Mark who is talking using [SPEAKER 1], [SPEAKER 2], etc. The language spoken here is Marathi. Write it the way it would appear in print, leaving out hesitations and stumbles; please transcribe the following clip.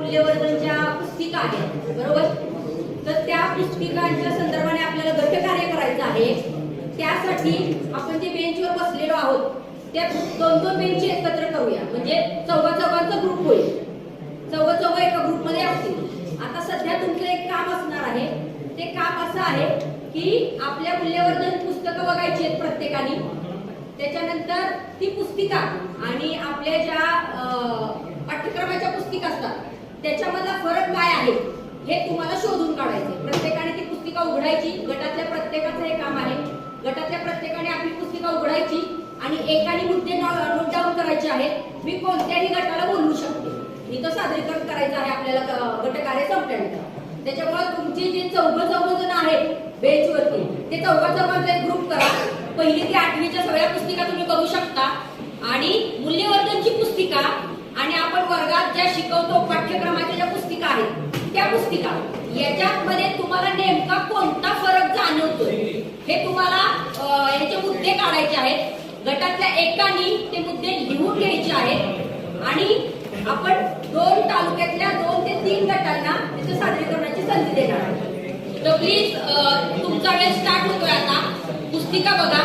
[SPEAKER 1] मूल्यवर्धनच्या पुस्तिका आहेत, बरोबर. तर त्या पुस्तिकांच्या संदर्भाने आपल्याला गटकार्य करायचं आहे. त्यासाठी आपण जे बेंचवर बसलेलो आहोत त्या दोन बेंच एकत्र करूया, म्हणजे चौघांचा ग्रुप होईल. चौघ एका ग्रुपमध्ये असतील. आता सध्या तुमचं एक काम असणार आहे. ते काम असं आहे की आपल्या मूल्यवर्धन पुस्तकं बघायची आहेत प्रत्येकाने. त्याच्यानंतर ती पुस्तिका आणि आपल्या ज्या पाठ्यक्रमाच्या पुस्तिका असतात त्याच्यामधला फरक काय आहे हे तुम्हाला शोधून काढायचे. प्रत्येकाने ती पुस्तिका उघडायची. गटातल्या प्रत्येकाचं हे काम आहे. गटातल्या प्रत्येकाने आपली पुस्तिका उघडायची आणि एकाने मुद्दे नोट डाऊन करायचे आहेत. मी कोणत्याही गटाला बोलवू शकते. मी तो सादरीकरण करायचं आहे आपल्याला गटकार्य संपल्यानंतर. त्याच्यामुळे तुमचे जे चौघ जण आहेत बेंचवरती ते चौघांचा एक ग्रुप करा. पहिली ते 8वीच्या सगळ्या पुस्तिका तुम्ही बघू शकता आणि मूल्यवर्धनची पुस्तिका आणि आपण वर्गात ज्या शिकवतो पाठ्यक्रमाच्या ज्या पुस्तिका आहेत त्या पुस्तिका याच्यामध्ये तुम्हाला नेमका कोणता फरक जाणवतोय हे तुम्हाला याचे मुद्दे काढायचे आहेत. गटातल्या एकानी ते मुद्दे लिहून घ्यायचे आहेत आणि आपण 2 तालुक्यातल्या 2 ते 3 गटांना त्याचं सादरीकरणाची संधी देणार आहोत. तर प्लीज तुमचा वेळ स्टार्ट होतोय आता. पुस्तिका बघा.